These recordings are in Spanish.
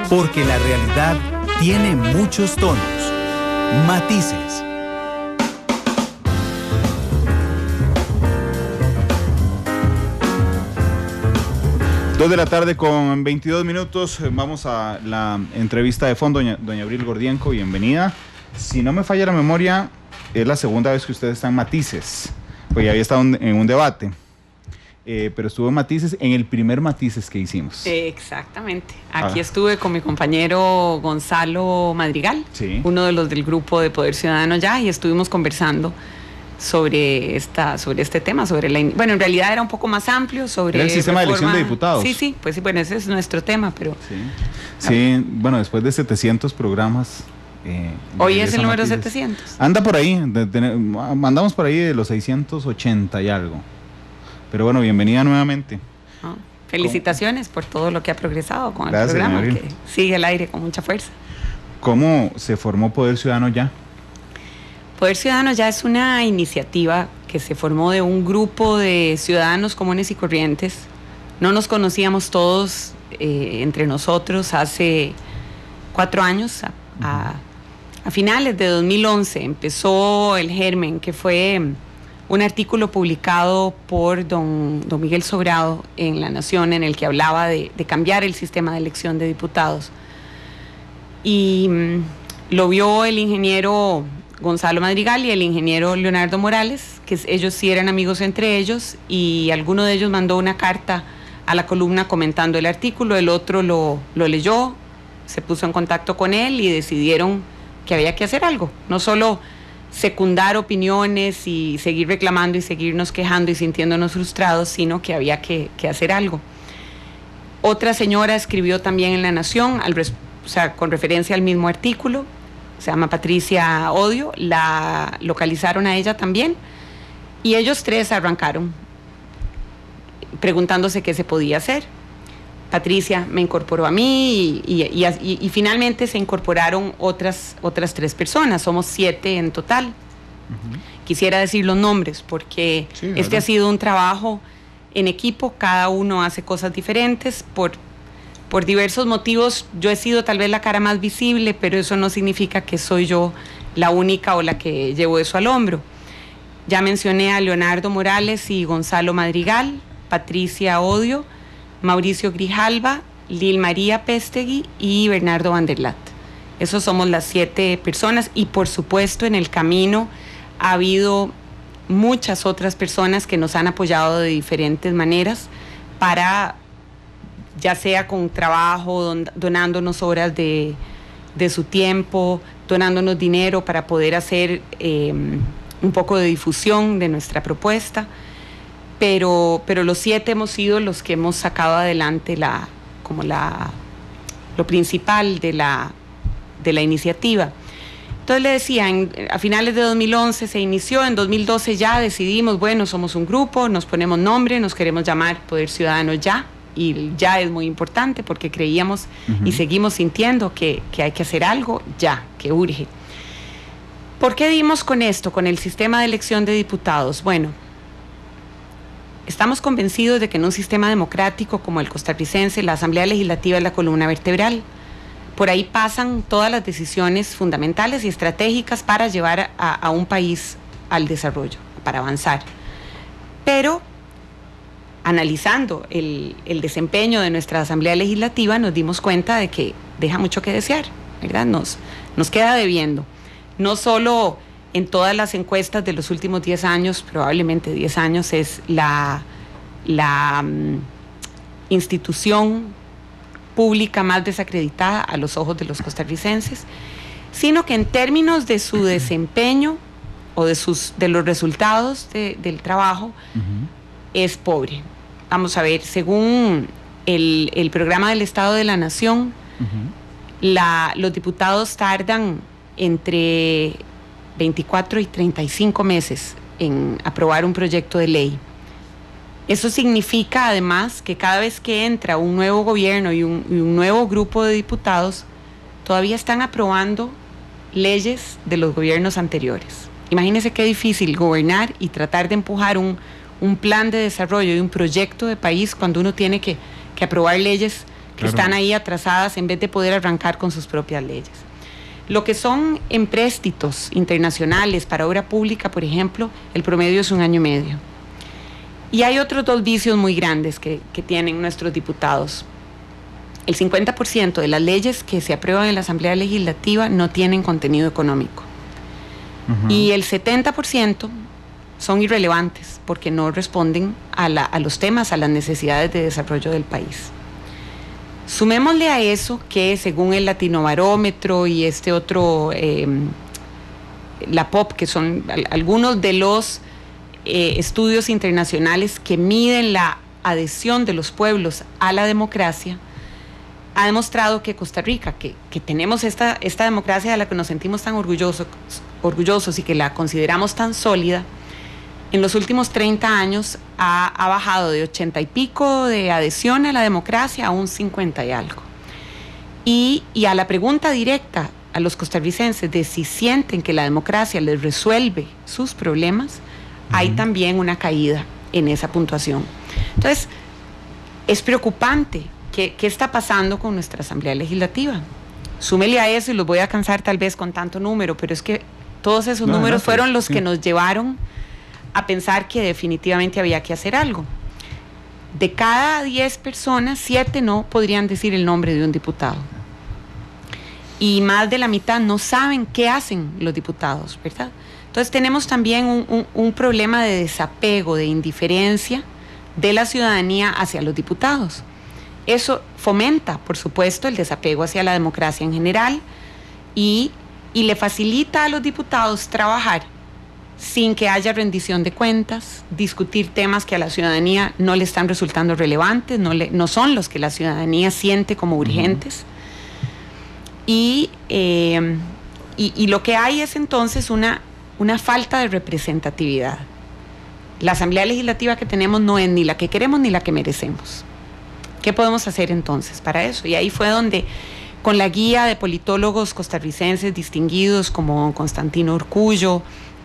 Porque la realidad tiene muchos tonos, matices. Dos de la tarde con 22 minutos. Vamos a la entrevista de fondo. Doña Abril Gordienco, bienvenida. Si no me falla la memoria, es la segunda vez que usted está en Matices. Pues ya había estado en un debate. Pero estuvo en Matices, en el primer Matices que hicimos. Exactamente. Aquí estuve con mi compañero Gonzalo Madrigal, sí, uno de los del grupo de Poder Ciudadano ya, y estuvimos conversando sobre este tema, bueno, en realidad era un poco más amplio, sobre el sistema de elección de diputados. Sí, pues sí, bueno, ese es nuestro tema, pero... Sí, bueno, después de 700 programas... hoy es el número Matices. 700. Anda por ahí, mandamos por ahí de los 680 y algo. Pero bueno, bienvenida nuevamente. Felicitaciones por todo lo que ha progresado con el programa, que sigue al aire con mucha fuerza. ¿Cómo se formó Poder Ciudadano Ya? Poder Ciudadano Ya es una iniciativa que se formó de un grupo de ciudadanos comunes y corrientes. No nos conocíamos todos entre nosotros hace 4 años. A finales de 2011 empezó el germen, que fue un artículo publicado por don Miguel Sobrado en La Nación, en el que hablaba de cambiar el sistema de elección de diputados. Y lo vio el ingeniero Gonzalo Madrigal y el ingeniero Leonardo Morales, que ellos sí eran amigos entre ellos, y alguno de ellos mandó una carta a la columna comentando el artículo, el otro lo leyó, se puso en contacto con él y decidieron que había que hacer algo, no solo secundar opiniones y seguir reclamando y seguirnos quejando y sintiéndonos frustrados, sino que había que hacer algo. Otra señora escribió también en La Nación, con referencia al mismo artículo, se llama Patricia Odio, la localizaron a ella también, y ellos 3 arrancaron preguntándose qué se podía hacer. Patricia me incorporó a mí y finalmente se incorporaron otras 3 personas, somos 7 en total. Quisiera decir los nombres porque sí, ha sido un trabajo en equipo, cada uno hace cosas diferentes, por diversos motivos. Yo he sido tal vez la cara más visible, pero eso no significa que soy yo la única o la que llevo eso al hombro. Ya mencioné a Leonardo Morales y Gonzalo Madrigal, Patricia Odio, Mauricio Grijalva, Lil María Pestegui y Bernardo Vanderlat. Esos somos las 7 personas, y por supuesto en el camino ha habido muchas otras personas que nos han apoyado de diferentes maneras, para, ya sea con trabajo, donándonos horas de su tiempo, donándonos dinero para poder hacer un poco de difusión de nuestra propuesta. Pero los 7 hemos sido los que hemos sacado adelante lo principal de la iniciativa. Entonces le decía, a finales de 2011 se inició, en 2012 ya decidimos, bueno, somos un grupo, nos ponemos nombre, nos queremos llamar Poder Ciudadano Ya, y ya es muy importante porque creíamos y seguimos sintiendo que hay que hacer algo ya, que urge. ¿Por qué dimos con esto, con el sistema de elección de diputados? Bueno, estamos convencidos de que en un sistema democrático como el costarricense, la Asamblea Legislativa es la columna vertebral. Por ahí pasan todas las decisiones fundamentales y estratégicas para llevar a un país al desarrollo, para avanzar. Pero, analizando el desempeño de nuestra Asamblea Legislativa, nos dimos cuenta de que deja mucho que desear, ¿verdad? Nos queda debiendo. No solo en todas las encuestas de los últimos 10 años, probablemente 10 años, es la institución pública más desacreditada a los ojos de los costarricenses, sino que en términos de su desempeño o de los resultados del trabajo, es pobre. Vamos a ver, según el programa del Estado de la Nación, los diputados tardan entre 24 y 35 meses en aprobar un proyecto de ley. Eso significa además que cada vez que entra un nuevo gobierno y un nuevo grupo de diputados, todavía están aprobando leyes de los gobiernos anteriores. Imagínense qué difícil gobernar y tratar de empujar un plan de desarrollo y un proyecto de país cuando uno tiene que aprobar leyes que están ahí atrasadas en vez de poder arrancar con sus propias leyes. Lo que son empréstitos internacionales para obra pública, por ejemplo, el promedio es 1 año y medio. Y hay otros 2 vicios muy grandes que tienen nuestros diputados. El 50% de las leyes que se aprueban en la Asamblea Legislativa no tienen contenido económico. Y el 70% son irrelevantes porque no responden a los temas, a las necesidades de desarrollo del país. Sumémosle a eso que según el Latinobarómetro y este otro, la POP, que son algunos de los estudios internacionales que miden la adhesión de los pueblos a la democracia, ha demostrado que Costa Rica, que tenemos esta democracia de la que nos sentimos tan orgullosos y que la consideramos tan sólida, en los últimos 30 años ha bajado de 80 y pico de adhesión a la democracia a un 50 y algo. Y a la pregunta directa a los costarricenses de si sienten que la democracia les resuelve sus problemas, hay también una caída en esa puntuación. Entonces, es preocupante. ¿Qué está pasando con nuestra Asamblea Legislativa? Súmele a eso, y los voy a cansar tal vez con tanto número, pero es que todos esos números fueron los que nos llevaron a pensar que definitivamente había que hacer algo. De cada 10 personas, 7 no podrían decir el nombre de un diputado. Y más de la mitad no saben qué hacen los diputados, ¿verdad? Entonces tenemos también un problema de desapego, de indiferencia de la ciudadanía hacia los diputados. Eso fomenta, por supuesto, el desapego hacia la democracia en general y le facilita a los diputados trabajar sin que haya rendición de cuentas, discutir temas que a la ciudadanía no le están resultando relevantes, no son los que la ciudadanía siente como urgentes. Y lo que hay es entonces una falta de representatividad. La Asamblea Legislativa que tenemos no es ni la que queremos ni la que merecemos. ¿Qué podemos hacer entonces para eso? Y ahí fue donde, con la guía de politólogos costarricenses distinguidos como Constantino Urcullo,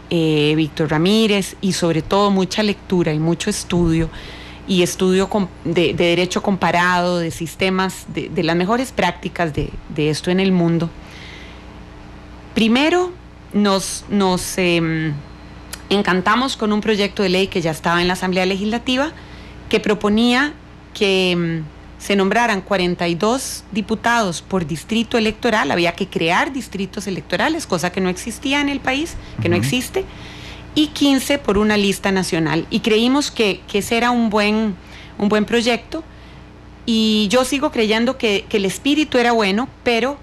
Víctor Ramírez, y sobre todo mucha lectura y mucho estudio, y estudio de derecho comparado, de sistemas, de las mejores prácticas de esto en el mundo. Primero nos encantamos con un proyecto de ley que ya estaba en la Asamblea Legislativa, que proponía que se nombraran 42 diputados por distrito electoral. Había que crear distritos electorales, cosa que no existía en el país, que no existe, y 15 por una lista nacional. Y creímos que ese era un buen proyecto, y yo sigo creyendo que el espíritu era bueno, pero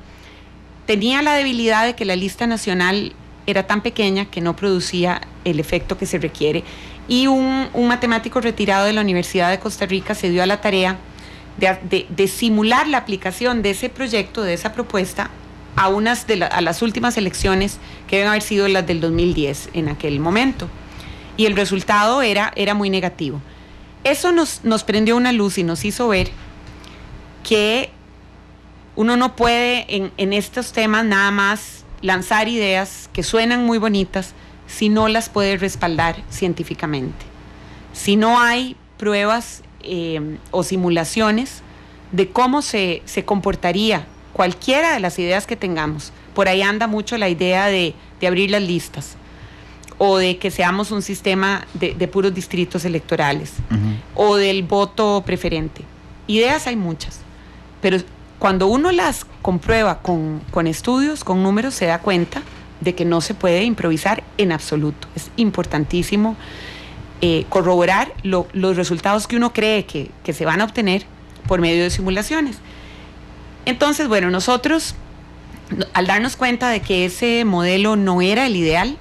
tenía la debilidad de que la lista nacional era tan pequeña que no producía el efecto que se requiere. Y un matemático retirado de la Universidad de Costa Rica se dio a la tarea de simular la aplicación de ese proyecto, de esa propuesta, a las últimas elecciones, que deben haber sido las del 2010 en aquel momento. Y el resultado era muy negativo. Eso nos prendió una luz y nos hizo ver que uno no puede en estos temas nada más lanzar ideas que suenan muy bonitas si no las puede respaldar científicamente. Si no hay pruebas o simulaciones de cómo se comportaría cualquiera de las ideas que tengamos. Por ahí anda mucho la idea de abrir las listas, o de que seamos un sistema de puros distritos electorales, o del voto preferente. Ideas hay muchas, pero cuando uno las comprueba con estudios, con números, se da cuenta de que no se puede improvisar en absoluto. Es importantísimo corroborar los resultados que uno cree que se van a obtener por medio de simulaciones. Entonces, bueno, nosotros, al darnos cuenta de que ese modelo no era el ideal,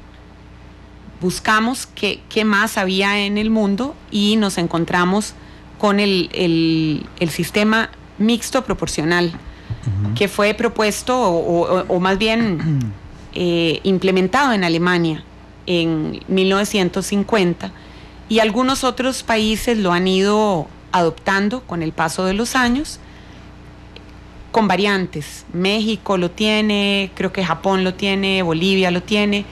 buscamos qué más había en el mundo, y nos encontramos con el sistema mixto proporcional, que fue propuesto o más bien implementado en Alemania en 1950, y algunos otros países lo han ido adoptando con el paso de los años, con variantes. México lo tiene, creo que Japón lo tiene, Bolivia lo tiene,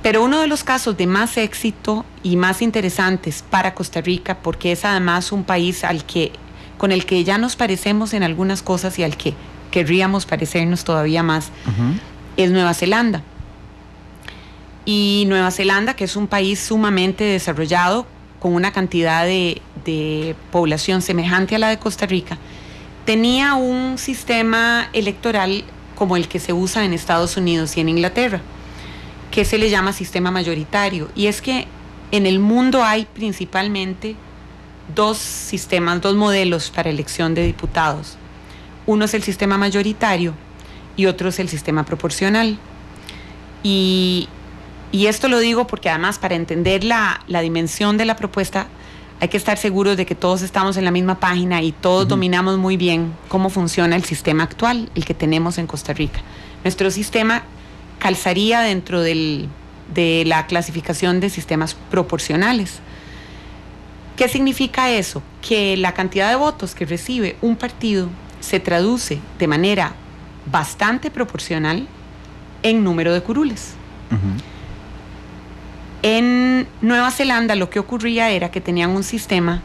pero uno de los casos de más éxito y más interesantes para Costa Rica, porque es además un país al que con el que ya nos parecemos en algunas cosas y al que querríamos parecernos todavía más, es Nueva Zelanda. Y Nueva Zelanda, que es un país sumamente desarrollado, con una cantidad de población semejante a la de Costa Rica, tenía un sistema electoral como el que se usa en Estados Unidos y en Inglaterra, que se le llama sistema mayoritario. Y es que en el mundo hay principalmente dos sistemas, dos modelos para elección de diputados. Uno es el sistema mayoritario y otro es el sistema proporcional. Y esto lo digo porque además, para entender la dimensión de la propuesta, hay que estar seguros de que todos estamos en la misma página y todos dominamos muy bien cómo funciona el sistema actual, el que tenemos en Costa Rica. Nuestro sistema calzaría dentro de la clasificación de sistemas proporcionales. ¿Qué significa eso? Que la cantidad de votos que recibe un partido se traduce de manera bastante proporcional en número de curules. En Nueva Zelanda lo que ocurría era que tenían un sistema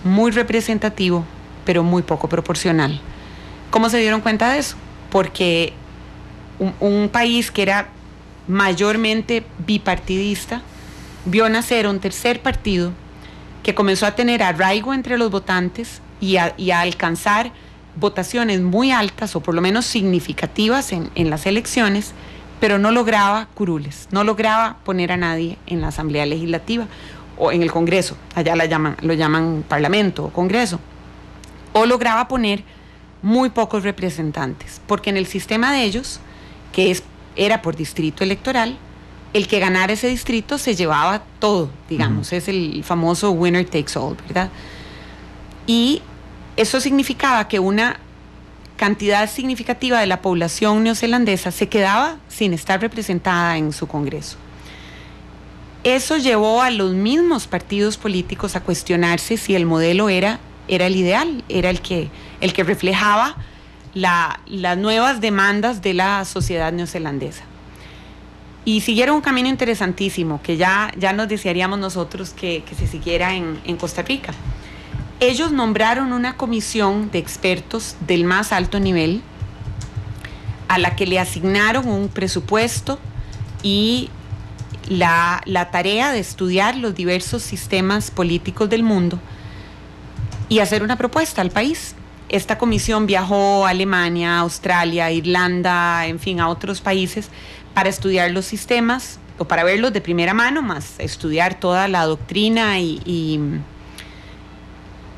muy representativo, pero muy poco proporcional. ¿Cómo se dieron cuenta de eso? Porque un país que era mayormente bipartidista vio nacer un tercer partido que comenzó a tener arraigo entre los votantes y a alcanzar votaciones muy altas, o por lo menos significativas en las elecciones, pero no lograba curules, no lograba poner a nadie en la Asamblea Legislativa o en el Congreso, allá lo llaman Parlamento o Congreso, o lograba poner muy pocos representantes, porque en el sistema de ellos, que era por distrito electoral, el que ganara ese distrito se llevaba todo, digamos, es el famoso winner takes all, ¿verdad? Y eso significaba que una cantidad significativa de la población neozelandesa se quedaba sin estar representada en su Congreso. Eso llevó a los mismos partidos políticos a cuestionarse si el modelo era el ideal, era el que reflejaba las nuevas demandas de la sociedad neozelandesa. Y siguieron un camino interesantísimo que ya nos desearíamos nosotros que se siguiera en Costa Rica. Ellos nombraron una comisión de expertos del más alto nivel a la que le asignaron un presupuesto y la tarea de estudiar los diversos sistemas políticos del mundo y hacer una propuesta al país. Esta comisión viajó a Alemania, Australia, Irlanda, en fin, a otros países para estudiar los sistemas o para verlos de primera mano, más estudiar toda la doctrina y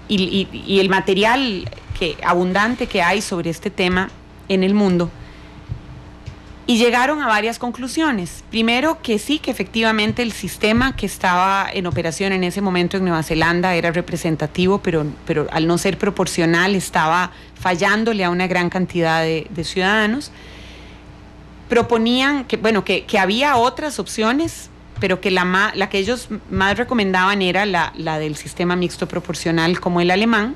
el material abundante que hay sobre este tema en el mundo. Y llegaron a varias conclusiones. Primero, que sí, que efectivamente el sistema que estaba en operación en ese momento en Nueva Zelanda era representativo, pero al no ser proporcional estaba fallándole a una gran cantidad de ciudadanos. Proponían que había otras opciones, pero que la que ellos más recomendaban era la del sistema mixto proporcional, como el alemán.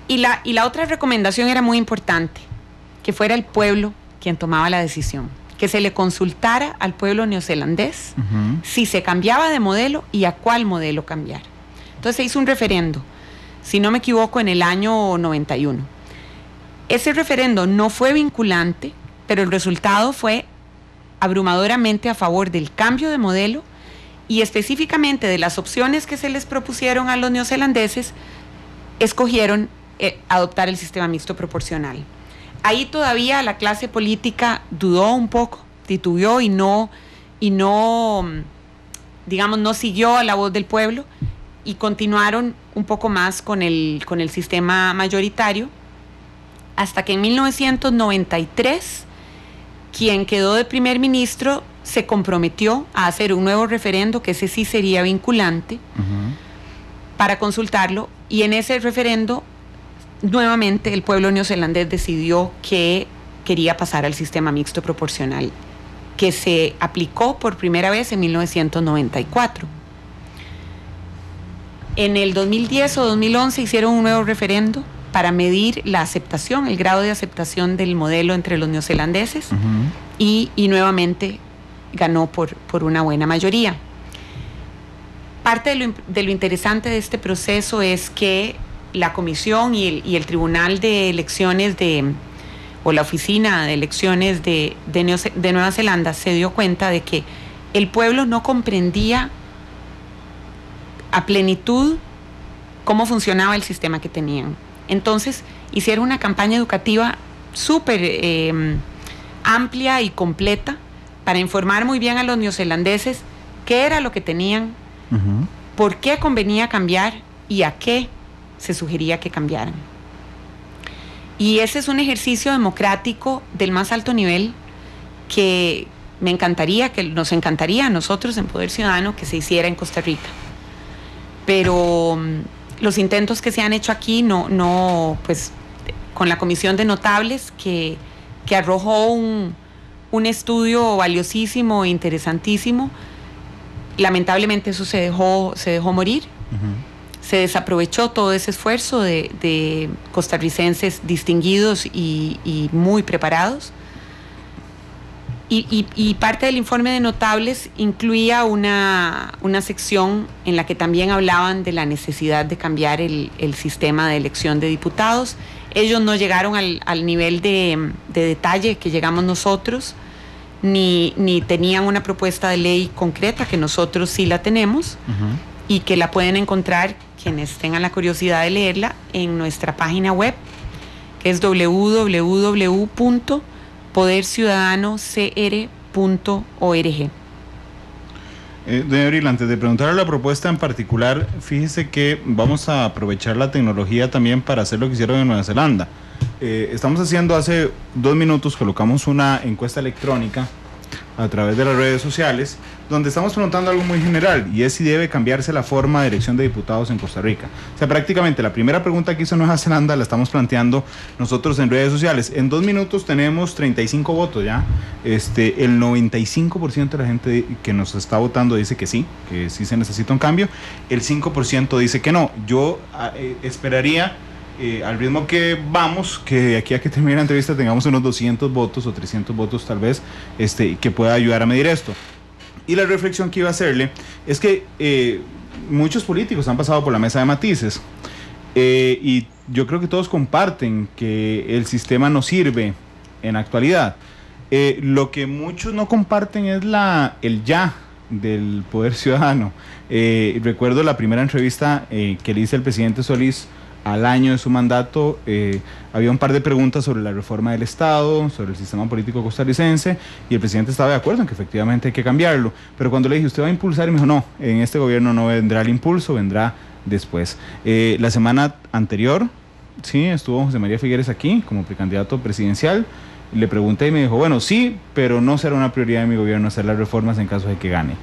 Y la otra recomendación era muy importante, que fuera el pueblo quien tomaba la decisión, que se le consultara al pueblo neozelandés si se cambiaba de modelo y a cuál modelo cambiar. Entonces se hizo un referendo, si no me equivoco, en el año 91. Ese referendo no fue vinculante, pero el resultado fue abrumadoramente a favor del cambio de modelo y específicamente de las opciones que se les propusieron a los neozelandeses, escogieron adoptar el sistema mixto proporcional. Ahí todavía la clase política dudó un poco, titubeó y no, digamos, no siguió a la voz del pueblo y continuaron un poco más con el sistema mayoritario, hasta que en 1993 quien quedó de primer ministro se comprometió a hacer un nuevo referendo, que ese sí sería vinculante, para consultarlo, y en ese referendo nuevamente el pueblo neozelandés decidió que quería pasar al sistema mixto proporcional, que se aplicó por primera vez en 1994. En el 2010 o 2011 hicieron un nuevo referendo para medir la aceptación, el grado de aceptación del modelo entre los neozelandeses, y nuevamente ganó por una buena mayoría. Parte de lo interesante de este proceso es que la comisión y el Tribunal de Elecciones o la Oficina de Elecciones de Nueva Zelanda se dio cuenta de que el pueblo no comprendía a plenitud cómo funcionaba el sistema que tenían. Entonces hicieron una campaña educativa súper amplia y completa para informar muy bien a los neozelandeses qué era lo que tenían, por qué convenía cambiar y a qué se sugería que cambiaran. Y ese es un ejercicio democrático del más alto nivel que nos encantaría a nosotros en Poder Ciudadano que se hiciera en Costa Rica. Pero los intentos que se han hecho aquí pues con la Comisión de Notables que arrojó un estudio valiosísimo e interesantísimo, lamentablemente eso se dejó morir. Se desaprovechó todo ese esfuerzo de costarricenses distinguidos y muy preparados. Y parte del informe de Notables incluía una sección en la que también hablaban de la necesidad de cambiar el sistema de elección de diputados. Ellos no llegaron al nivel de detalle que llegamos nosotros, ni tenían una propuesta de ley concreta, que nosotros sí la tenemos, y que la pueden encontrar, quienes tengan la curiosidad de leerla, en nuestra página web, que es www.poderciudadanocr.org. Doña Abril, antes de preguntarle la propuesta en particular, fíjese que vamos a aprovechar la tecnología también para hacer lo que hicieron en Nueva Zelanda. Estamos haciendo, hace 2 minutos colocamos una encuesta electrónica a través de las redes sociales, donde estamos preguntando algo muy general, y es si debe cambiarse la forma de elección de diputados en Costa Rica. O sea, prácticamente la primera pregunta que hizo Nueva Zelanda la estamos planteando nosotros en redes sociales. En 2 minutos tenemos 35 votos ya. El 95% de la gente que nos está votando dice que sí se necesita un cambio. El 5% dice que no. Yo esperaría, al ritmo que vamos, que de aquí a que termine la entrevista tengamos unos 200 votos o 300 votos tal vez, que pueda ayudar a medir esto. Y la reflexión que iba a hacerle es que muchos políticos han pasado por la mesa de matices, y yo creo que todos comparten que el sistema no sirve en la actualidad. Lo que muchos no comparten es el ya del Poder Ciudadano. Recuerdo la primera entrevista que le hice al presidente Solís al año de su mandato. Había un par de preguntas sobre la reforma del Estado, sobre el sistema político costarricense, y el presidente estaba de acuerdo en que efectivamente hay que cambiarlo. Pero cuando le dije, ¿usted va a impulsar? Y me dijo, no, en este gobierno no vendrá el impulso, vendrá después. La semana anterior, sí, estuvo José María Figueres aquí como precandidato presidencial. Le pregunté y me dijo, bueno, sí, pero no será una prioridad de mi gobierno hacer las reformas en caso de que gane.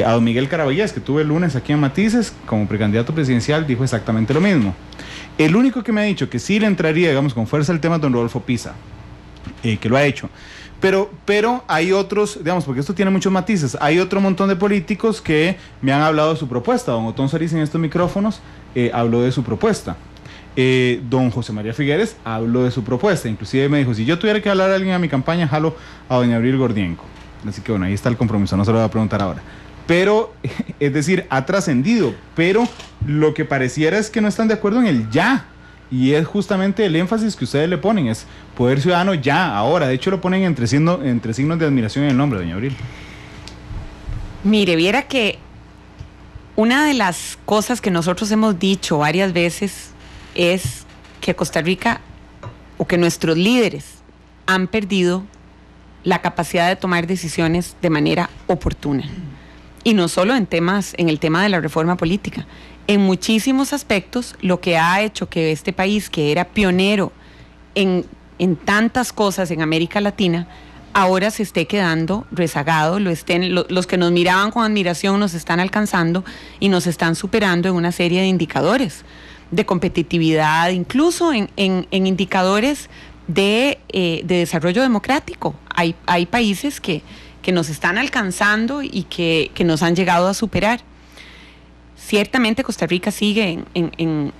A don Miguel Caravallés, que tuve el lunes aquí en Matices como precandidato presidencial, dijo exactamente lo mismo. El único que me ha dicho que sí le entraría, digamos, con fuerza el tema es don Rodolfo Pisa, que lo ha hecho. Pero hay otros, digamos, porque esto tiene muchos matices, hay otro montón de políticos que me han hablado de su propuesta. Don Otón Solís en estos micrófonos habló de su propuesta. Don José María Figueres habló de su propuesta, inclusive me dijo, si yo tuviera que hablar a alguien a mi campaña, jalo a doña Abril Gordienco. Así que bueno, ahí está el compromiso, no se lo voy a preguntar ahora. Pero, es decir, ha trascendido, pero lo que pareciera es que no están de acuerdo en el ya, y es justamente el énfasis que ustedes le ponen, es Poder Ciudadano ya, ahora. De hecho lo ponen entre signos de admiración en el nombre, doña Abril. Mire, viera que una de las cosas que nosotros hemos dicho varias veces es que Costa Rica, o que nuestros líderes han perdido la capacidad de tomar decisiones de manera oportuna. Y no solo en el tema de la reforma política. En muchísimos aspectos, lo que ha hecho que este país, que era pionero en tantas cosas en América Latina, ahora se esté quedando rezagado, los que nos miraban con admiración nos están alcanzando y nos están superando en una serie de indicadores de competitividad, incluso en indicadores de desarrollo democrático. Hay países que nos están alcanzando y que nos han llegado a superar. Ciertamente Costa Rica sigue en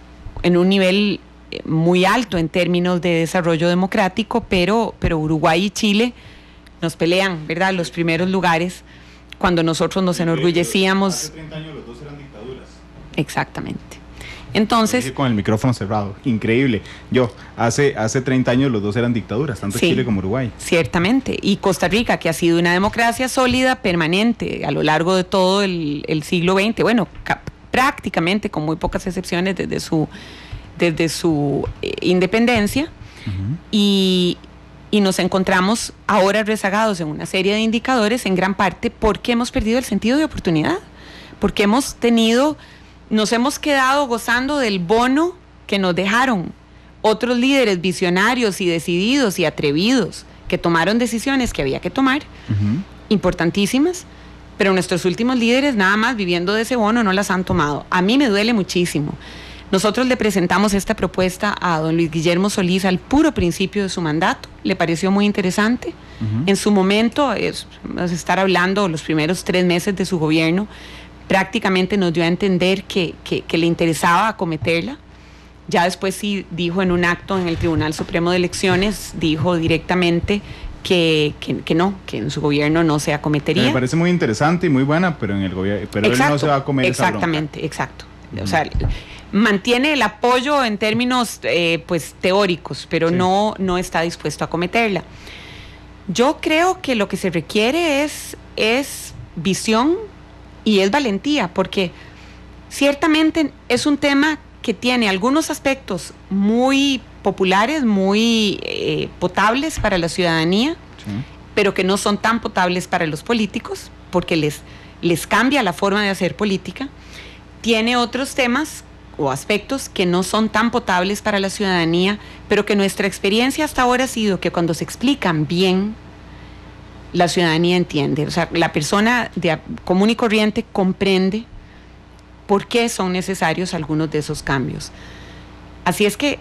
un nivel muy alto en términos de desarrollo democrático, pero Uruguay y Chile nos pelean, ¿verdad?, los primeros lugares, cuando nosotros nos enorgullecíamos. Hace 30 años los dos eran dictaduras. Exactamente. Entonces, con el micrófono cerrado, increíble. Hace 30 años los dos eran dictaduras, tanto Chile como Uruguay. Ciertamente, y Costa Rica, que ha sido una democracia sólida, permanente, a lo largo de todo el siglo XX, bueno, prácticamente, con muy pocas excepciones, desde su independencia, y nos encontramos ahora rezagados en una serie de indicadores, en gran parte porque hemos perdido el sentido de oportunidad, porque nos hemos quedado gozando del bono que nos dejaron otros líderes visionarios y decididos y atrevidos, que tomaron decisiones que había que tomar, importantísimas, pero nuestros últimos líderes, nada más viviendo de ese bono, no las han tomado. A mí me duele muchísimo. Nosotros le presentamos esta propuesta a don Luis Guillermo Solís al puro principio de su mandato, le pareció muy interesante. En su momento, vamos a estar hablando los primeros 3 meses de su gobierno, prácticamente nos dio a entender que le interesaba acometerla. Ya después sí dijo en un acto en el Tribunal Supremo de Elecciones, dijo directamente que no, que en su gobierno no se acometería. Me parece muy interesante y muy buena, pero en el gobierno, pero él no se va a comer esa bronca. Exactamente, exacto. O sea, mantiene el apoyo en términos pues teóricos, pero no está dispuesto a acometerla. Yo creo que lo que se requiere es visión y es valentía, porque ciertamente es un tema que tiene algunos aspectos muy populares, muy potables para la ciudadanía, pero que no son tan potables para los políticos, porque les cambia la forma de hacer política. Tiene otros temas o aspectos que no son tan potables para la ciudadanía, pero que nuestra experiencia hasta ahora ha sido que cuando se explican bien, la ciudadanía entiende. O sea, la persona común y corriente comprende por qué son necesarios algunos de esos cambios. Así es que,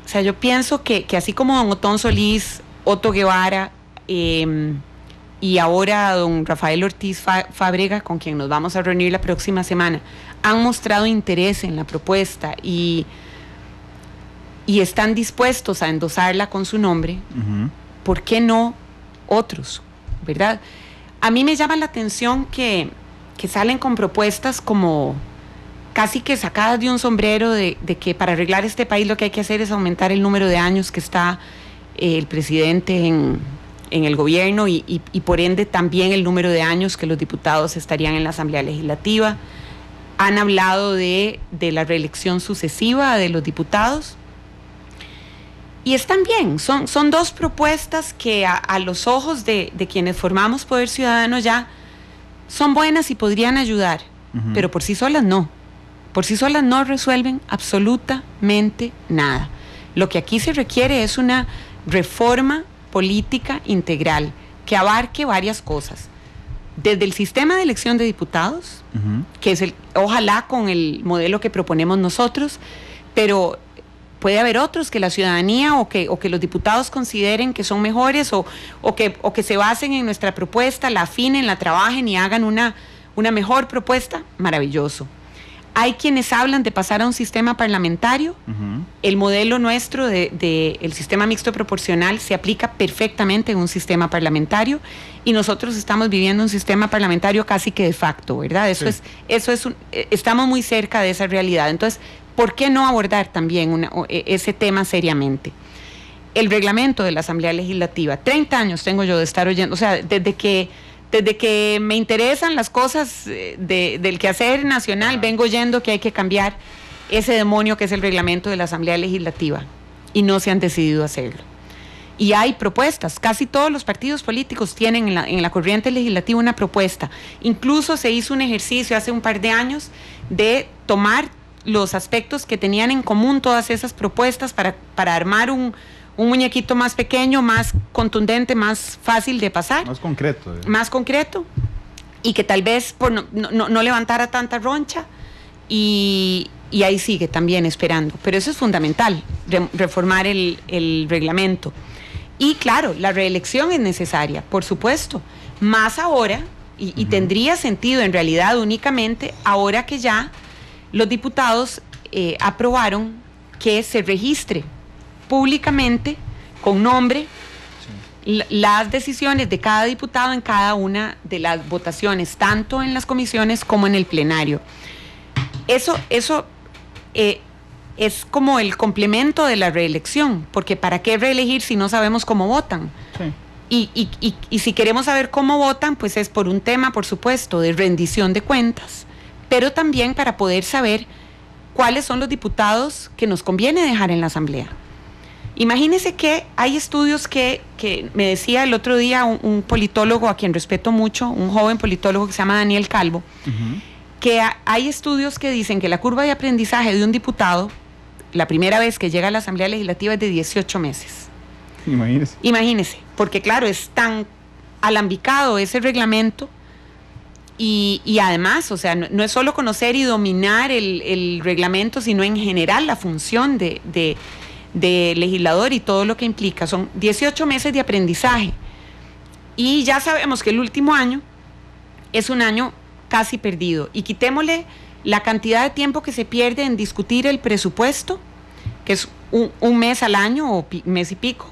o sea, yo pienso que así como don Otón Solís, Otto Guevara y ahora don Rafael Ortiz Fábrega, con quien nos vamos a reunir la próxima semana, han mostrado interés en la propuesta y están dispuestos a endosarla con su nombre, ¿por qué no otros? ¿Verdad? A mí me llama la atención que salen con propuestas como casi que sacadas de un sombrero de que para arreglar este país lo que hay que hacer es aumentar el número de años que está el presidente en el gobierno y por ende también el número de años que los diputados estarían en la Asamblea Legislativa. Han hablado de la reelección sucesiva de los diputados. Y están bien, son 2 propuestas que a los ojos de quienes formamos Poder Ciudadano ya son buenas y podrían ayudar, pero por sí solas no. Por sí solas no resuelven absolutamente nada. Lo que aquí se requiere es una reforma política integral que abarque varias cosas. Desde el sistema de elección de diputados, que es ojalá con el modelo que proponemos nosotros, pero puede haber otros que la ciudadanía o que los diputados consideren que son mejores o que se basen en nuestra propuesta, la afinen, la trabajen y hagan una mejor propuesta, maravilloso. Hay quienes hablan de pasar a un sistema parlamentario. El modelo nuestro el sistema mixto proporcional se aplica perfectamente en un sistema parlamentario y nosotros estamos viviendo un sistema parlamentario casi que de facto, ¿verdad? Estamos muy cerca de esa realidad. Entonces, ¿por qué no abordar también ese tema seriamente? El reglamento de la Asamblea Legislativa, 30 años tengo yo de estar oyendo, o sea, desde que me interesan las cosas del quehacer nacional, vengo oyendo que hay que cambiar ese demonio que es el reglamento de la Asamblea Legislativa y no se han decidido hacerlo. Y hay propuestas, casi todos los partidos políticos tienen en la corriente legislativa una propuesta. Incluso se hizo un ejercicio hace un par de años de tomar los aspectos que tenían en común todas esas propuestas para armar un muñequito más pequeño, más contundente, más fácil de pasar. Más concreto. Más concreto y que tal vez no levantara tanta roncha y ahí sigue también esperando. Pero eso es fundamental, reformar el reglamento. Y claro, la reelección es necesaria, por supuesto, más ahora y tendría sentido en realidad únicamente ahora que ya los diputados aprobaron que se registre públicamente, con nombre, las decisiones de cada diputado en cada una de las votaciones, tanto en las comisiones como en el plenario. Eso es como el complemento de la reelección, porque ¿para qué reelegir si no sabemos cómo votan? Sí. Y si queremos saber cómo votan, pues es por un tema, por supuesto, de rendición de cuentas, pero también para poder saber cuáles son los diputados que nos conviene dejar en la Asamblea. Imagínese que hay estudios que me decía el otro día un politólogo a quien respeto mucho, un joven politólogo que se llama Daniel Calvo, que hay estudios que dicen que la curva de aprendizaje de un diputado, la primera vez que llega a la Asamblea Legislativa, es de 18 meses. Imagínese, porque claro, es tan alambicado ese reglamento y además, o sea, no es solo conocer y dominar el reglamento, sino en general la función de legislador y todo lo que implica. Son 18 meses de aprendizaje y ya sabemos que el último año es un año casi perdido, y quitémosle la cantidad de tiempo que se pierde en discutir el presupuesto, que es un mes al año o mes y pico,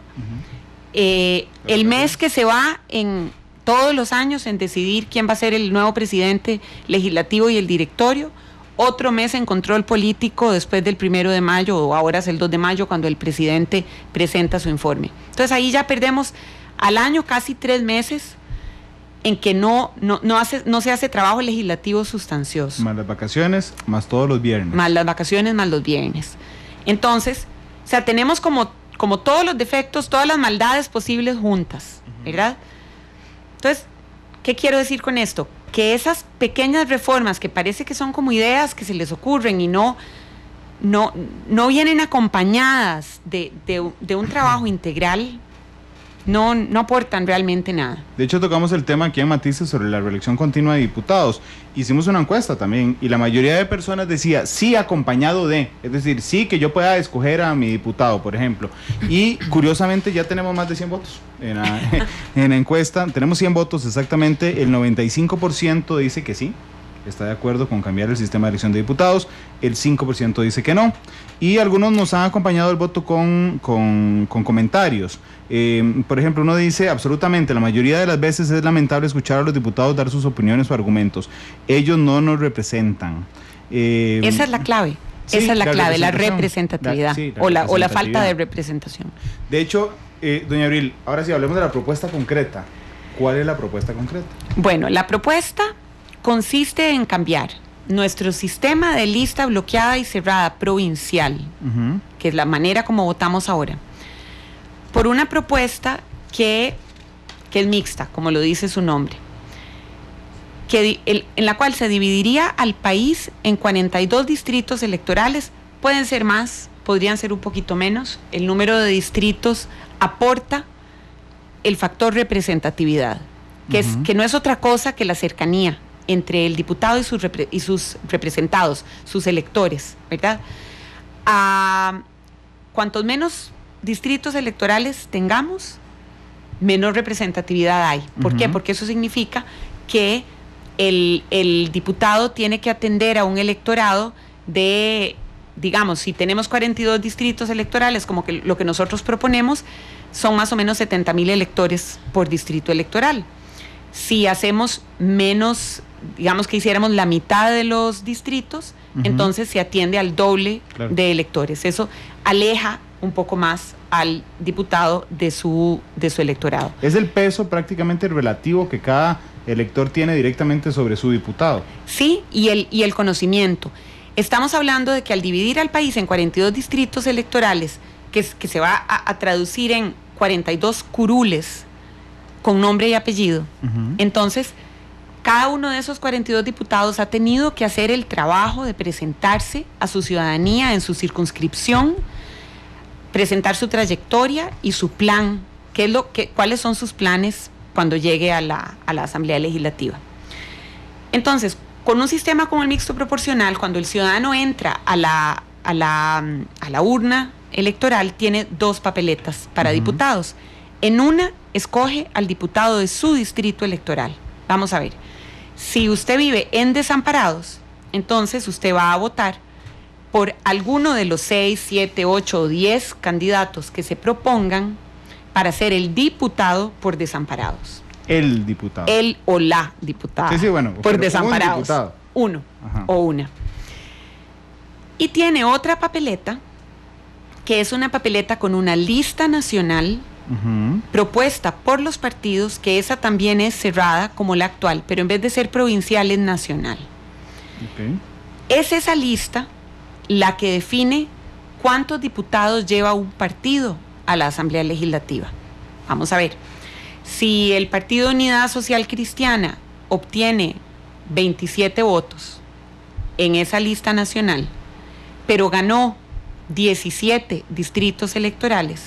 el mes que se va en todos los años en decidir quién va a ser el nuevo presidente legislativo y el directorio, otro mes en control político después del 1 de mayo, o ahora es el 2 de mayo cuando el presidente presenta su informe. Entonces ahí ya perdemos al año casi 3 meses en que no se hace trabajo legislativo sustancioso. Más las vacaciones, más todos los viernes. Más las vacaciones, más los viernes. Entonces, o sea, tenemos como todos los defectos, todas las maldades posibles juntas, ¿verdad? Entonces, ¿qué quiero decir con esto? Que esas pequeñas reformas que parece que son como ideas que se les ocurren y no vienen acompañadas de un trabajo integral, no aportan realmente nada. De hecho, tocamos el tema aquí en Matices sobre la reelección continua de diputados. Hicimos una encuesta también y la mayoría de personas decía sí acompañado de, es decir, sí que yo pueda escoger a mi diputado, por ejemplo. Y curiosamente ya tenemos más de 100 votos en la encuesta. Tenemos 100 votos exactamente, el 95% dice que sí, está de acuerdo con cambiar el sistema de elección de diputados, el 5% dice que no, y algunos nos han acompañado el voto con comentarios. Por ejemplo, uno dice, absolutamente, la mayoría de las veces es lamentable escuchar a los diputados dar sus opiniones o argumentos. Ellos no nos representan. Esa es la clave. Sí, esa es la clave, la representatividad, o la falta de representación. De hecho, doña Abril, ahora sí hablemos de la propuesta concreta. ¿Cuál es la propuesta concreta? Bueno, la propuesta consiste en cambiar nuestro sistema de lista bloqueada y cerrada provincial, que es la manera como votamos ahora, por una propuesta que es mixta, como lo dice su nombre, en la cual se dividiría al país en 42 distritos electorales. Pueden ser más, podrían ser un poquito menos. El número de distritos aporta el factor representatividad, que no es otra cosa que la cercanía entre el diputado y sus representados, sus electores, ¿verdad? Cuantos menos distritos electorales tengamos, menor representatividad hay. ¿Por qué? Porque eso significa que el diputado tiene que atender a un electorado de, digamos, si tenemos 42 distritos electorales, como que lo que nosotros proponemos, son más o menos 70,000 electores por distrito electoral. Si hacemos menos, digamos que hiciéramos la mitad de los distritos, entonces se atiende al doble de electores. Eso aleja un poco más al diputado de su electorado. Es el peso prácticamente relativo que cada elector tiene directamente sobre su diputado. Sí, y el conocimiento. Estamos hablando de que al dividir al país en 42 distritos electorales, que se va a traducir en 42 curules con nombre y apellido, entonces cada uno de esos 42 diputados ha tenido que hacer el trabajo de presentarse a su ciudadanía en su circunscripción, presentar su trayectoria y su plan, cuáles son sus planes cuando llegue a la Asamblea Legislativa. Entonces, con un sistema como el mixto proporcional, cuando el ciudadano entra a la urna electoral, tiene 2 papeletas para diputados. En una, escoge al diputado de su distrito electoral. Vamos a ver, si usted vive en Desamparados, entonces usted va a votar por alguno de los 6, 7, 8 o 10 candidatos que se propongan para ser el diputado por Desamparados. El diputado. El o la diputada. Sí, bueno. Por Desamparados. Uno o una. Y tiene otra papeleta, que es una papeleta con una lista nacional propuesta por los partidos, que esa también es cerrada como la actual, pero en vez de ser provincial es nacional. Es esa lista la que define cuántos diputados lleva un partido a la Asamblea Legislativa. Vamos a ver, si el Partido Unidad Social Cristiana obtiene 27 votos en esa lista nacional, pero ganó 17 distritos electorales,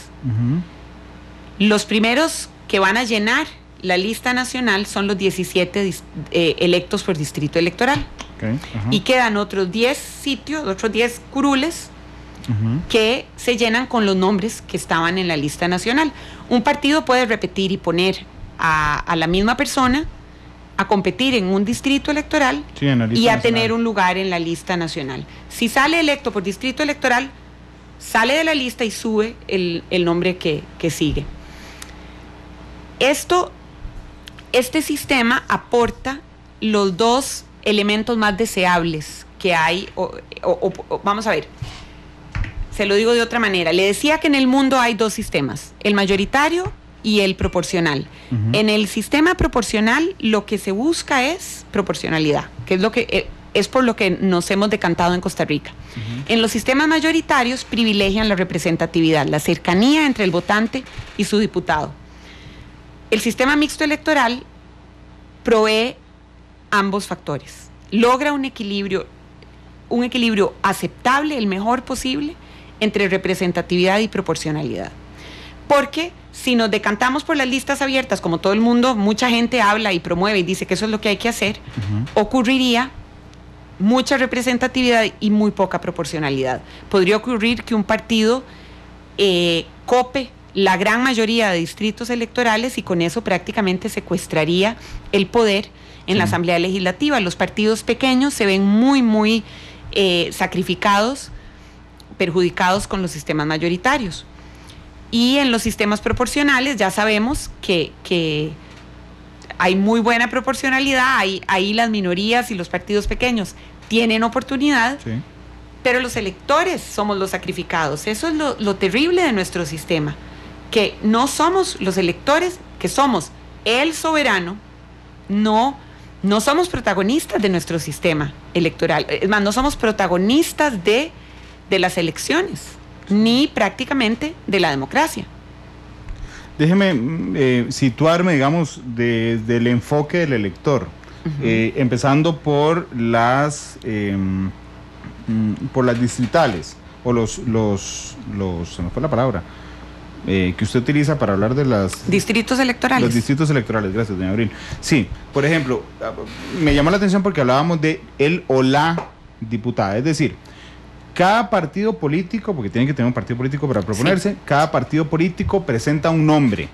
los primeros que van a llenar la lista nacional son los 17 electos por distrito electoral. Y quedan otros 10 sitios, otros 10 curules que se llenan con los nombres que estaban en la lista nacional. Un partido puede repetir y poner a la misma persona a competir en un distrito electoral y a nacional, tener un lugar en la lista nacional. Si sale electo por distrito electoral, sale de la lista y sube el nombre que sigue. Este sistema aporta los dos elementos más deseables que hay, vamos a ver, se lo digo de otra manera. Le decía que en el mundo hay dos sistemas, el mayoritario y el proporcional. En el sistema proporcional lo que se busca es proporcionalidad, que es lo que es por lo que nos hemos decantado en Costa Rica. En los sistemas mayoritarios privilegian la representatividad, la cercanía entre el votante y su diputado. El sistema mixto electoral provee ambos factores, logra un equilibrio aceptable, el mejor posible, entre representatividad y proporcionalidad. Porque si nos decantamos por las listas abiertas, como todo el mundo, mucha gente habla y promueve y dice que eso es lo que hay que hacer, ocurriría mucha representatividad y muy poca proporcionalidad. Podría ocurrir que un partido cope la gran mayoría de distritos electorales y con eso prácticamente secuestraría el poder en la Asamblea Legislativa. Los partidos pequeños se ven muy sacrificados, perjudicados con los sistemas mayoritarios. Y en los sistemas proporcionales ya sabemos que hay muy buena proporcionalidad, ahí las minorías y los partidos pequeños tienen oportunidad, pero los electores somos los sacrificados. Eso es lo terrible de nuestro sistema, que no somos los electores, que somos el soberano, no somos protagonistas de nuestro sistema electoral, es más, no somos protagonistas de las elecciones, ni prácticamente de la democracia. Déjeme situarme, digamos, desde el enfoque del elector, empezando por las distritales, o los se me fue la palabra, que usted utiliza para hablar de las... Distritos electorales. Los distritos electorales, gracias, doña Abril. Sí, por ejemplo, me llamó la atención porque hablábamos de el o la diputada, es decir, cada partido político, porque tienen que tener un partido político para proponerse, cada partido político presenta un nombre,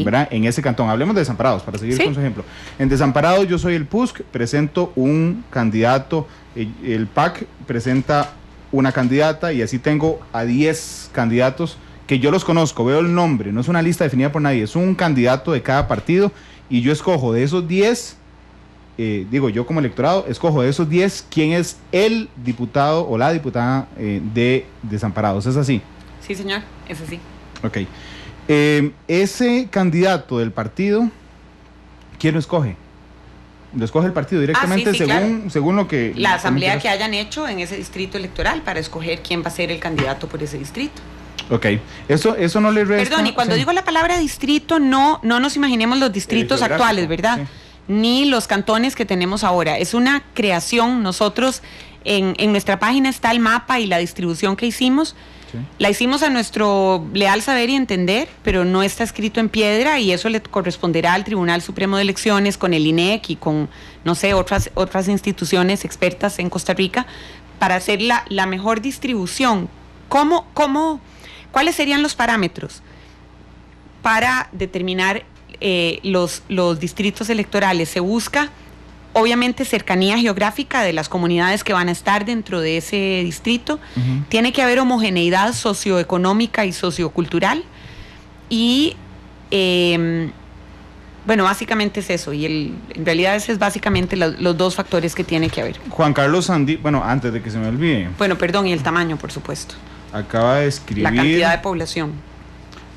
¿verdad? En ese cantón. Hablemos de Desamparados, para seguir con su ejemplo. En Desamparados yo soy el PUSC, presento un candidato, el PAC presenta una candidata y así tengo a 10 candidatos que yo los conozco, veo el nombre, no es una lista definida por nadie, es un candidato de cada partido y yo escojo de esos 10, yo como electorado, escojo de esos 10 quién es el diputado o la diputada de Desamparados, ¿es así? Sí, señor, es así. Ok. Ese candidato del partido, ¿quién lo escoge? Lo escoge el partido directamente según lo que... La asamblea que hayan hecho en ese distrito electoral para escoger quién va a ser el candidato por ese distrito. Ok, eso no le resta... Perdón, y cuando digo la palabra distrito, no nos imaginemos los distritos actuales, ¿verdad? Sí. Ni los cantones que tenemos ahora. Es una creación. Nosotros, en nuestra página está el mapa y la distribución que hicimos. Sí. La hicimos a nuestro leal saber y entender, pero no está escrito en piedra y eso le corresponderá al Tribunal Supremo de Elecciones, con el INEC y con, no sé, otras instituciones expertas en Costa Rica, para hacer la mejor distribución. ¿Cuáles serían los parámetros para determinar los distritos electorales? Se busca, obviamente, cercanía geográfica de las comunidades que van a estar dentro de ese distrito. Tiene que haber homogeneidad socioeconómica y sociocultural y Bueno, básicamente es eso, y en realidad ese es básicamente los dos factores que tiene que haber. Juan Carlos Sandí, bueno, antes de que se me olvide. Bueno, perdón, y el tamaño, por supuesto. Acaba de escribir... La cantidad de población.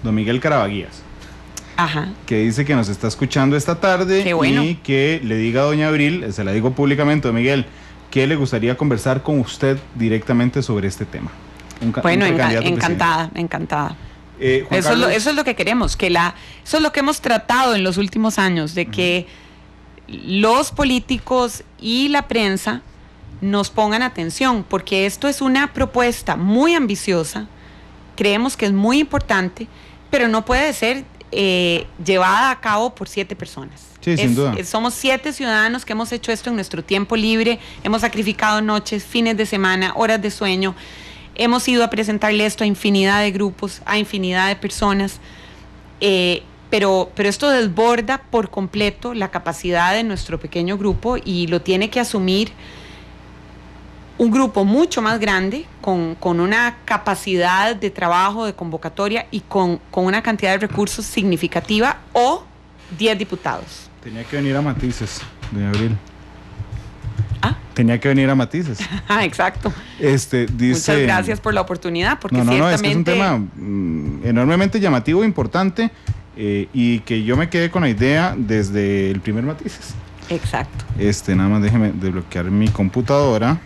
Don Miguel Carabaguías. Ajá. Que dice que nos está escuchando esta tarde. Qué bueno. Y que le diga a doña Abril, se la digo públicamente, don Miguel, que le gustaría conversar con usted directamente sobre este tema. Bueno, encantada. Eso es lo que queremos, eso es lo que hemos tratado en los últimos años, de que los políticos y la prensa nos pongan atención, porque esto es una propuesta muy ambiciosa, creemos que es muy importante, pero no puede ser llevada a cabo por 7 personas. Sí, sin duda. Somos 7 ciudadanos que hemos hecho esto en nuestro tiempo libre, hemos sacrificado noches, fines de semana, horas de sueño. Hemos ido a presentarle esto a infinidad de grupos, a infinidad de personas, pero esto desborda por completo la capacidad de nuestro pequeño grupo y lo tiene que asumir un grupo mucho más grande, con una capacidad de trabajo, de convocatoria y con una cantidad de recursos significativa, o 10 diputados. Tenía que venir a Matices, doña Abril. Tenía que venir a Matices. Exacto. Dice, muchas gracias por la oportunidad, porque ciertamente... es que es un tema enormemente llamativo, importante, y que yo me quedé con la idea desde el primer Matices. Exacto. Nada más déjeme desbloquear mi computadora,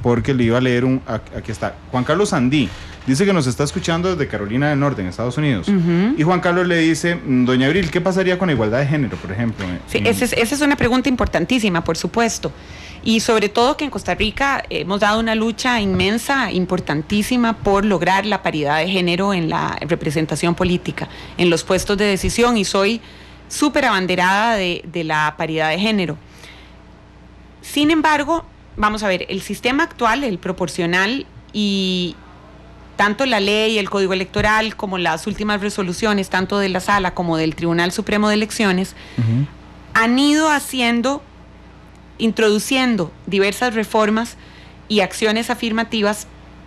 porque le iba a leer aquí está, Juan Carlos Sandí. Dice que nos está escuchando desde Carolina del Norte, en Estados Unidos. Y Juan Carlos le dice, doña Abril, ¿qué pasaría con la igualdad de género, por ejemplo? Sí, esa es una pregunta importantísima, por supuesto. Y sobre todo que en Costa Rica hemos dado una lucha inmensa, importantísima, por lograr la paridad de género en la representación política, en los puestos de decisión, y soy súper abanderada de la paridad de género. Sin embargo, vamos a ver, el sistema actual, el proporcional, y tanto la ley, el Código Electoral, como las últimas resoluciones, tanto de la Sala como del Tribunal Supremo de Elecciones, han ido introduciendo diversas reformas y acciones afirmativas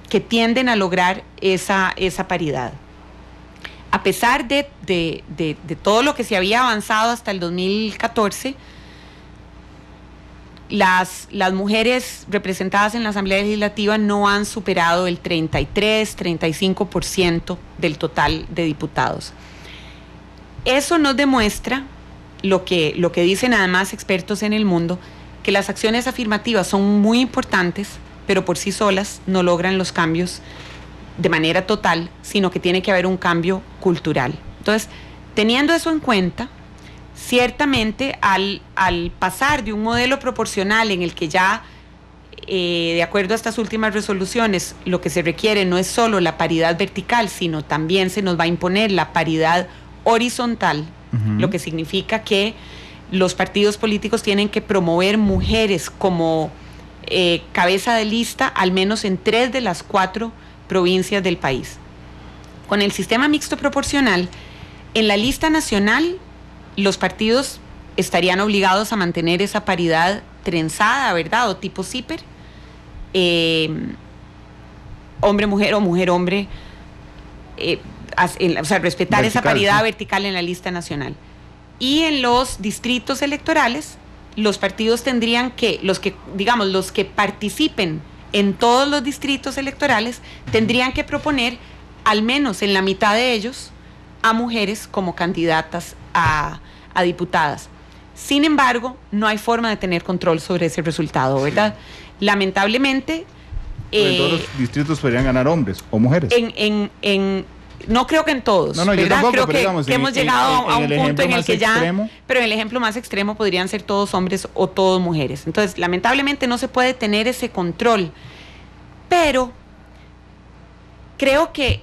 que tienden a lograr esa paridad. A pesar de todo lo que se había avanzado hasta el 2014, las mujeres representadas en la Asamblea Legislativa no han superado el 33-35% del total de diputados. Eso nos demuestra lo que dicen además expertos en el mundo, que las acciones afirmativas son muy importantes, pero por sí solas no logran los cambios de manera total, sino que tiene que haber un cambio cultural. Entonces, teniendo eso en cuenta, ciertamente al pasar de un modelo proporcional en el que ya, de acuerdo a estas últimas resoluciones, lo que se requiere no es solo la paridad vertical, sino también se nos va a imponer la paridad horizontal, lo que significa que los partidos políticos tienen que promover mujeres como cabeza de lista, al menos en 3 de las 4 provincias del país. Con el sistema mixto proporcional, en la lista nacional, los partidos estarían obligados a mantener esa paridad trenzada, ¿verdad? O tipo zipper, hombre-mujer o mujer-hombre, o sea, respetar vertical, esa paridad vertical en la lista nacional. Y en los distritos electorales, los partidos tendrían que, los que participen en todos los distritos electorales, tendrían que proponer, al menos en la mitad de ellos, a mujeres como candidatas a diputadas. Sin embargo, no hay forma de tener control sobre ese resultado, ¿verdad? Lamentablemente... en todos los distritos podrían ganar hombres o mujeres. No creo que en todos, ¿verdad? Yo tampoco, creo pero que, digamos, que hemos llegado a un punto en el que extremo, pero en el ejemplo más extremo podrían ser todos hombres o todos mujeres. Entonces, lamentablemente no se puede tener ese control, pero creo que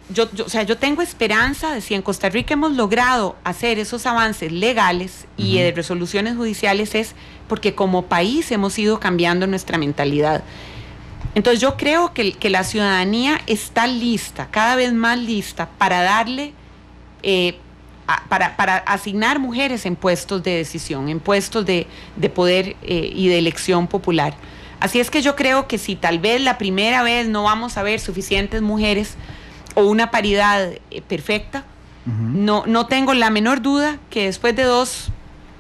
yo tengo esperanza de si en Costa Rica hemos logrado hacer esos avances legales y de resoluciones judiciales, es porque como país hemos ido cambiando nuestra mentalidad. Entonces yo creo que la ciudadanía está lista, cada vez más lista, para darle, para asignar mujeres en puestos de decisión, en puestos de poder y de elección popular. Así es que yo creo que si tal vez la primera vez no vamos a ver suficientes mujeres o una paridad perfecta, No tengo la menor duda que después de 2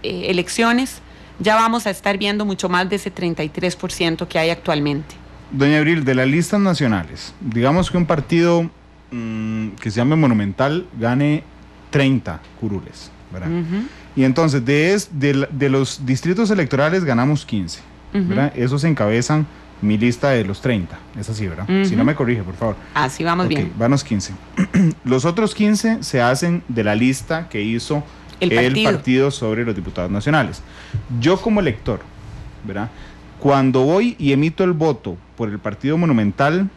elecciones ya vamos a estar viendo mucho más de ese 33% que hay actualmente. Doña Abril, de las listas nacionales, digamos que un partido que se llame Monumental gane 30 curules, ¿verdad? Y entonces de los distritos electorales ganamos 15, ¿verdad? Esos encabezan mi lista de los 30, es así, ¿verdad? Si no me corrige, por favor. Así vamos bien. Van los 15. Los otros 15 se hacen de la lista que hizo el partido sobre los diputados nacionales. Yo como elector, ¿verdad? Cuando voy y emito el voto por el partido Monumental,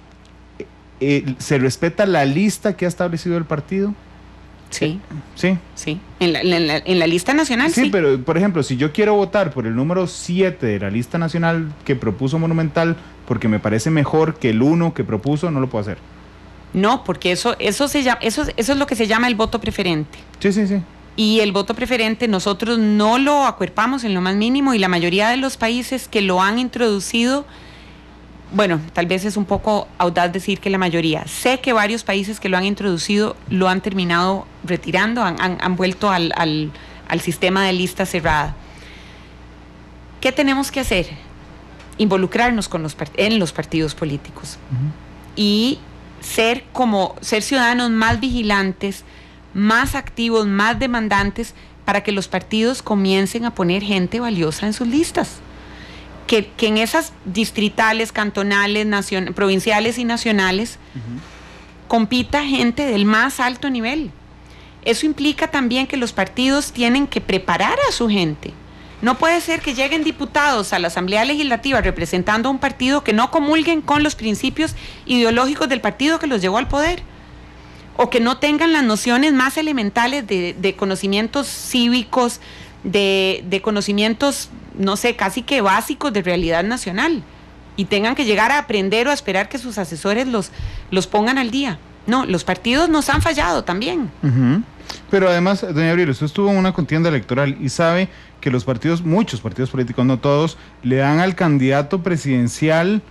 ¿se respeta la lista que ha establecido el partido? Sí. ¿Sí? Sí. En la lista nacional, sí. Sí, pero por ejemplo, si yo quiero votar por el número 7 de la lista nacional que propuso Monumental, porque me parece mejor que el 1 que propuso, no lo puedo hacer. No, porque eso es lo que se llama el voto preferente. Sí. Y el voto preferente nosotros no lo acuerpamos en lo más mínimo, y la mayoría de los países que lo han introducido, bueno, tal vez es un poco audaz decir que la mayoría. Sé que varios países que lo han introducido lo han terminado retirando, han vuelto al sistema de lista cerrada. ¿Qué tenemos que hacer? Involucrarnos en los partidos políticos y ser ciudadanos más vigilantes, más activos, más demandantes, para que los partidos comiencen a poner gente valiosa en sus listas. Que en esas distritales, cantonales, provinciales y nacionales compita gente del más alto nivel. Eso implica también que los partidos tienen que preparar a su gente. No puede ser que lleguen diputados a la Asamblea Legislativa representando a un partido que no comulguen con los principios ideológicos del partido que los llevó al poder, o que no tengan las nociones más elementales de conocimientos cívicos, de conocimientos, no sé, casi que básicos de realidad nacional, y tengan que llegar a aprender o a esperar que sus asesores los pongan al día. No, los partidos nos han fallado también. Pero además, doña Abril, usted estuvo en una contienda electoral y sabe que los partidos, muchos partidos políticos, no todos, le dan al candidato presidencial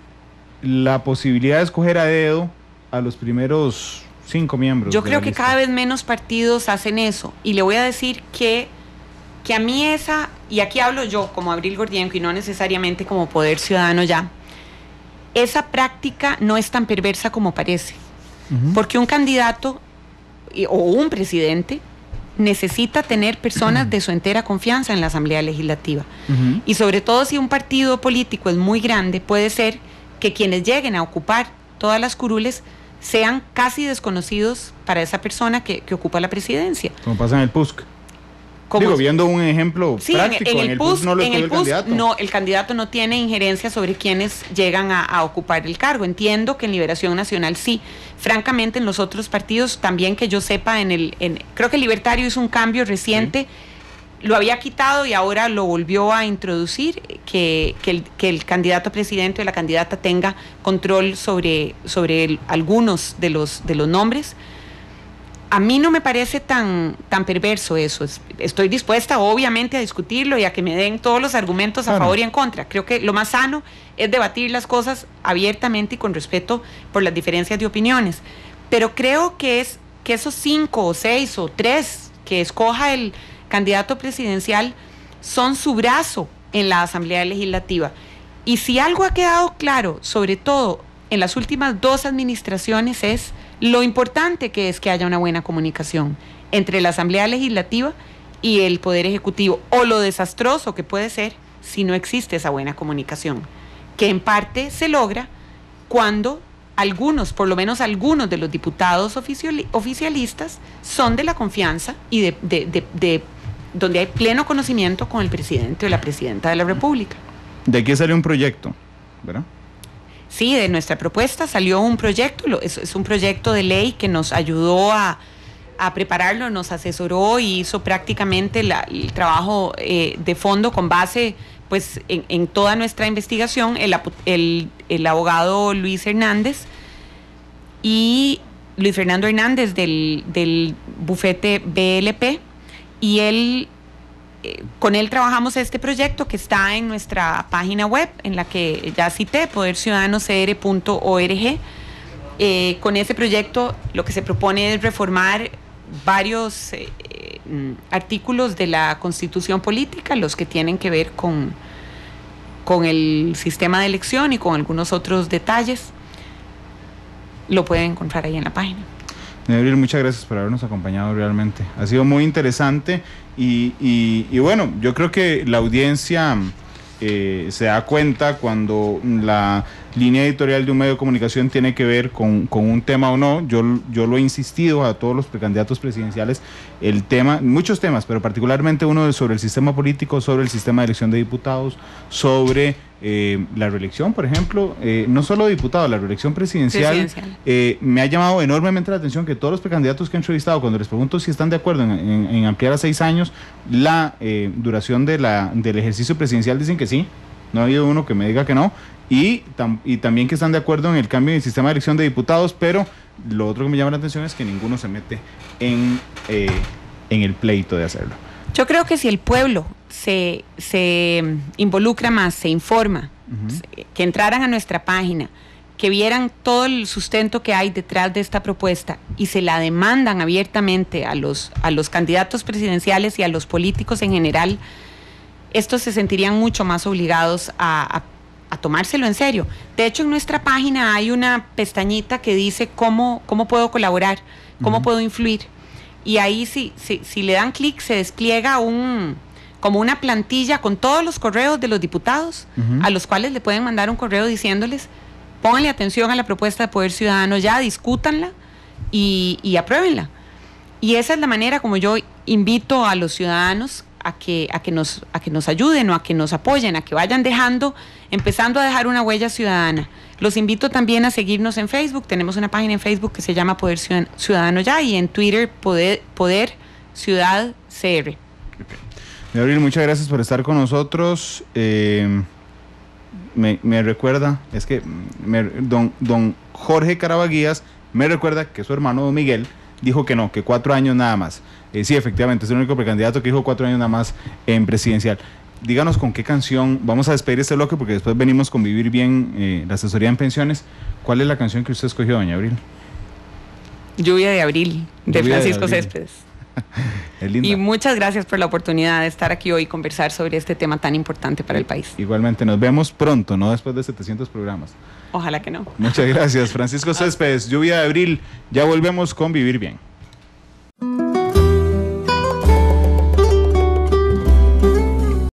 la posibilidad de escoger a dedo a los primeros 5 miembros. Yo creo que cada vez menos partidos hacen eso, y le voy a decir que a mí y aquí hablo yo como Abril Gordienco y no necesariamente como Poder Ciudadano ya, esa práctica no es tan perversa como parece, porque un candidato o un presidente necesita tener personas de su entera confianza en la Asamblea Legislativa, y sobre todo si un partido político es muy grande, puede ser que quienes lleguen a ocupar todas las curules sean casi desconocidos para esa persona que ocupa la presidencia. Como pasa en el PUSC. Digo, viendo un ejemplo práctico, en el PUSC no lo escogió el candidato. No, el candidato no tiene injerencia sobre quienes llegan a ocupar el cargo. Entiendo que en Liberación Nacional sí. Francamente, en los otros partidos también, que yo sepa, creo que el Libertario hizo un cambio reciente, lo había quitado y ahora lo volvió a introducir, que el candidato a presidente o la candidata tenga control sobre algunos de los nombres. A mí no me parece tan perverso eso. Estoy dispuesta, obviamente, a discutirlo y a que me den todos los argumentos a favor y en contra. Creo que lo más sano es debatir las cosas abiertamente y con respeto por las diferencias de opiniones. Pero creo que esos 5 o 6 o 3 que escoja el candidato presidencial son su brazo en la Asamblea Legislativa. Y si algo ha quedado claro, sobre todo en las últimas 2 administraciones, es lo importante que es que haya una buena comunicación entre la Asamblea Legislativa y el Poder Ejecutivo, o lo desastroso que puede ser si no existe esa buena comunicación, que en parte se logra cuando por lo menos algunos de los diputados oficialistas son de la confianza y de donde hay pleno conocimiento con el presidente o la presidenta de la República. De aquí salió un proyecto, ¿verdad? Sí, de nuestra propuesta salió un proyecto, es un proyecto de ley que nos ayudó a prepararlo, nos asesoró y hizo prácticamente el trabajo de fondo con base pues en toda nuestra investigación, el abogado Luis Fernando Hernández del bufete BLP, y con él trabajamos este proyecto que está en nuestra página web, en la que ya cité, poderciudadanocr.org. Con ese proyecto lo que se propone es reformar varios artículos de la Constitución Política, los que tienen que ver con el sistema de elección y con algunos otros detalles. Lo pueden encontrar ahí en la página. Doña Abril, muchas gracias por habernos acompañado realmente. Ha sido muy interesante y bueno, yo creo que la audiencia se da cuenta cuando la línea editorial de un medio de comunicación tiene que ver con un tema o no. Yo lo he insistido a todos los precandidatos presidenciales, el tema, muchos temas, pero particularmente uno sobre el sistema político, sobre el sistema de elección de diputados, sobre la reelección, por ejemplo, no solo de diputados, la reelección presidencial. Me ha llamado enormemente la atención que todos los precandidatos que he entrevistado, cuando les pregunto si están de acuerdo en ampliar a 6 años la duración del ejercicio presidencial, dicen que sí. No ha habido uno que me diga que no. Y también que están de acuerdo en el cambio del sistema de elección de diputados, pero lo otro que me llama la atención es que ninguno se mete en el pleito de hacerlo. Yo creo que si el pueblo se involucra más, se informa, que entraran a nuestra página, que vieran todo el sustento que hay detrás de esta propuesta y se la demandan abiertamente a los candidatos presidenciales y a los políticos en general, estos se sentirían mucho más obligados a tomárselo en serio. De hecho, en nuestra página hay una pestañita que dice cómo puedo colaborar, cómo puedo influir. Y ahí si le dan clic se despliega como una plantilla con todos los correos de los diputados, a los cuales le pueden mandar un correo diciéndoles: pónganle atención a la propuesta de Poder Ciudadano, ya discútanla y apruébenla. Y esa es la manera como yo invito a los ciudadanos a que nos ayuden o a que nos apoyen, a que vayan empezando a dejar una huella ciudadana. Los invito también a seguirnos en Facebook. Tenemos una página en Facebook que se llama Poder Ciudadano Ya, y en Twitter Poder Ciudad CR. Abril, muchas gracias por estar con nosotros. Me recuerda, es que don Jorge Carabaguías me recuerda que su hermano don Miguel dijo que no, que 4 años nada más. Sí, efectivamente, es el único precandidato que dijo 4 años nada más en presidencial. Díganos con qué canción vamos a despedir este bloque, porque después venimos con Vivir Bien, la asesoría en pensiones. ¿Cuál es la canción que usted escogió, doña Abril? Lluvia de Abril, de Francisco Céspedes. Es linda. Y muchas gracias por la oportunidad de estar aquí hoy y conversar sobre este tema tan importante para el país. Igualmente, nos vemos pronto, no después de 700 programas. Ojalá que no. Muchas gracias, Francisco Céspedes, Lluvia de Abril. Ya volvemos con Vivir Bien.